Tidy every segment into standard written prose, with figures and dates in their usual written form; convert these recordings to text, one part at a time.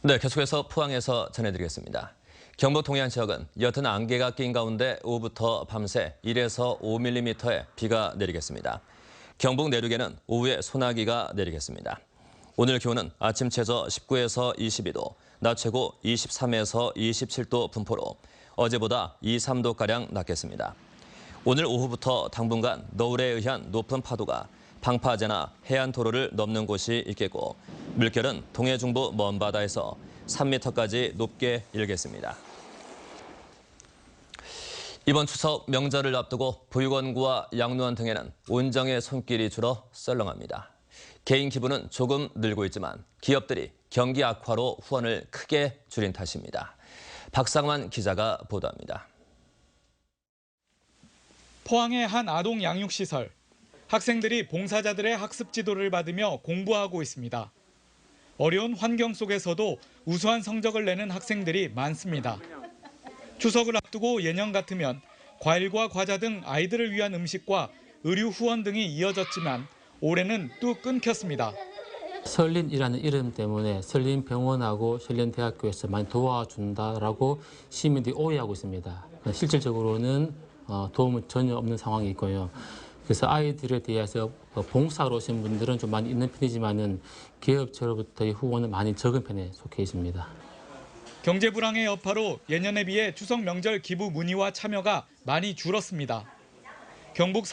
네, 계속해서 포항에서 전해드리겠습니다. 경북 동해안 지역은 옅은 안개가 낀 가운데 오후부터 밤새 1에서 5mm의 비가 내리겠습니다. 경북 내륙에는 오후에 소나기가 내리겠습니다. 오늘 기온은 아침 최저 19에서 22도, 낮 최고 23에서 27도 분포로 어제보다 2, 3도가량 낮겠습니다. 오늘 오후부터 당분간 너울에 의한 높은 파도가 방파제나 해안도로를 넘는 곳이 있겠고 물결은 동해 중부 먼바다에서 3m까지 높게 일겠습니다. 이번 추석 명절을 앞두고 보육원구와 양로원 등에는 온정의 손길이 줄어 썰렁합니다. 개인 기부는 조금 늘고 있지만 기업들이 경기 악화로 후원을 크게 줄인 탓입니다. 박상환 기자가 보도합니다. 포항의 한 아동 양육시설. 학생들이 봉사자들의 학습 지도를 받으며 공부하고 있습니다. 어려운 환경 속에서도 우수한 성적을 내는 학생들이 많습니다. 추석을 앞두고 예년 같으면 과일과 과자 등 아이들을 위한 음식과 의류 후원 등이 이어졌지만 올해는 뚝 끊겼습니다. 설린이라는 이름 때문에 설린병원하고 설린대학교에서 많이 도와준다라고 시민들이 오해하고 있습니다. 실질적으로는 도움은 전혀 없는 상황이 있고요. 그래서 아이들에 대해서 봉사로 오신 분들은 좀 많이 있는 편이지만은 기업체로부터의 후원은 많이 적은 편에 속해 있습니다. 경제 불황의 여파로 예년에 비해 추석 명절 기부 문의와 참여가 많이 줄었습니다. 경북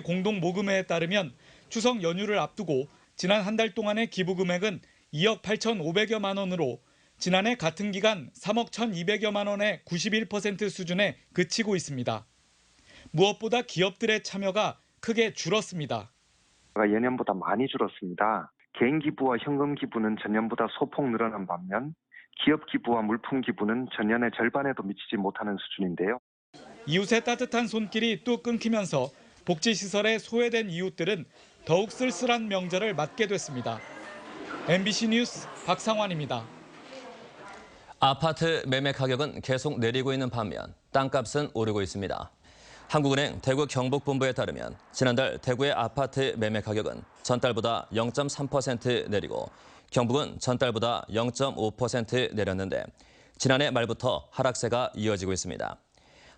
사회복지공동모금회에 따르면 추석 연휴를 앞두고 지난 한 달 동안의 기부 금액은 2억 8,500여만 원으로 지난해 같은 기간 3억 1,200여만 원의 91% 수준에 그치고 있습니다. 무엇보다 기업들의 참여가 크게 줄었습니다. 예년보다 많이 줄었습니다. 개인 기부와 현금 기부는 전년보다 소폭 늘어난 반면 기업 기부와 물품 기부는 전년의 절반에도 미치지 못하는 수준인데요. 이웃의 따뜻한 손길이 뚝 끊기면서 복지시설에 소외된 이웃들은 더욱 쓸쓸한 명절을 맞게 됐습니다. MBC 뉴스 박상환입니다. 아파트 매매 가격은 계속 내리고 있는 반면 땅값은 오르고 있습니다. 한국은행 대구 경북본부에 따르면 지난달 대구의 아파트 매매 가격은 전달보다 0.3% 내리고 경북은 전달보다 0.5% 내렸는데 지난해 말부터 하락세가 이어지고 있습니다.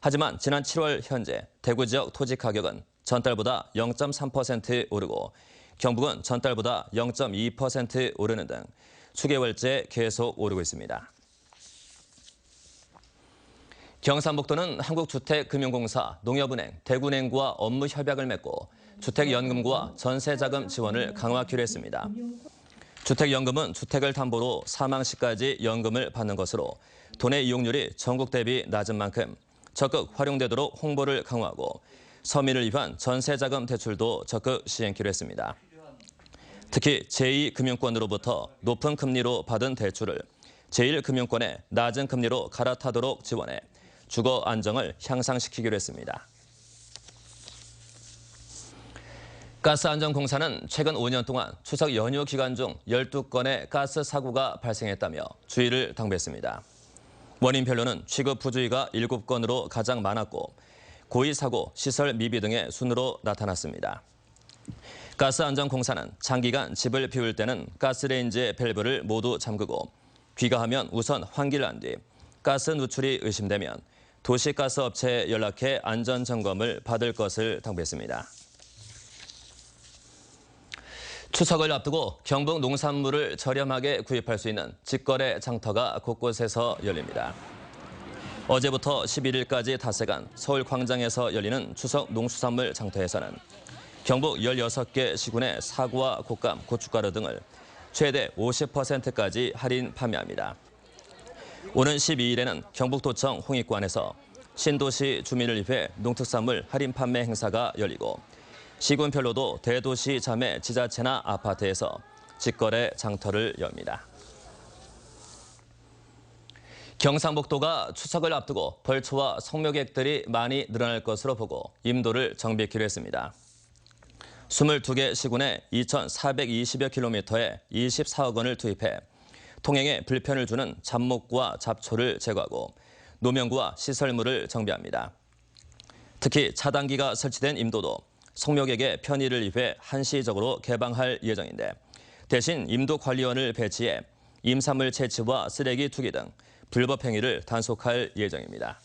하지만 지난 7월 현재 대구 지역 토지 가격은 전달보다 0.3% 오르고 경북은 전달보다 0.2% 오르는 등 수개월째 계속 오르고 있습니다. 경상북도는 한국주택금융공사, 농협은행, 대구은행과 업무 협약을 맺고 주택연금과 전세자금 지원을 강화하기로 했습니다. 주택연금은 주택을 담보로 사망 시까지 연금을 받는 것으로 돈의 이용률이 전국 대비 낮은 만큼 적극 활용되도록 홍보를 강화하고 서민을 위한 전세자금 대출도 적극 시행키로 했습니다. 특히 제2금융권으로부터 높은 금리로 받은 대출을 제1금융권에 낮은 금리로 갈아타도록 지원해 주거 안정을 향상시키기로 했습니다. 가스안전공사는 최근 5년 동안 추석 연휴 기간 중 12건의 가스 사고가 발생했다며 주의를 당부했습니다. 원인별로는 취급 부주의가 7건으로 가장 많았고 고의 사고, 시설 미비 등의 순으로 나타났습니다. 가스안전공사는 장기간 집을 비울 때는 가스레인지의 밸브를 모두 잠그고 귀가하면 우선 환기를 한 뒤 가스 누출이 의심되면 도시가스업체에 연락해 안전점검을 받을 것을 당부했습니다. 추석을 앞두고 경북 농산물을 저렴하게 구입할 수 있는 직거래 장터가 곳곳에서 열립니다. 어제부터 11일까지 닷새간 서울 광장에서 열리는 추석 농수산물 장터에서는 경북 16개 시군의 사과와 곶감, 고춧가루 등을 최대 50%까지 할인 판매합니다. 오는 12일에는 경북도청 홍익관에서 신도시 주민을 위해 농특산물 할인 판매 행사가 열리고 시군별로도 대도시 자매 지자체나 아파트에서 직거래 장터를 엽니다. 경상북도가 추석을 앞두고 벌초와 성묘객들이 많이 늘어날 것으로 보고 임도를 정비키로 했습니다. 22개 시군에 2,420여 킬로미터에 24억 원을 투입해 통행에 불편을 주는 잡목과 잡초를 제거하고 노면구와 시설물을 정비합니다. 특히 차단기가 설치된 임도도 성묘객의 편의를 위해 한시적으로 개방할 예정인데 대신 임도관리원을 배치해 임산물 채취와 쓰레기 투기 등 불법 행위를 단속할 예정입니다.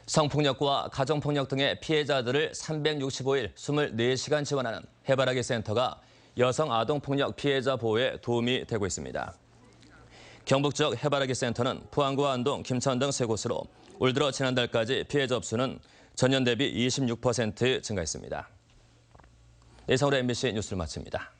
성폭력과 가정폭력 등의 피해자들을 365일 24시간 지원하는 해바라기 센터가 여성 아동폭력 피해자 보호에 도움이 되고 있습니다. 경북 지역 해바라기 센터는 포항과 안동, 김천 등 3곳으로 올 들어 지난달까지 피해 접수는 전년 대비 26% 증가했습니다. 이상으로 MBC 뉴스를 마칩니다.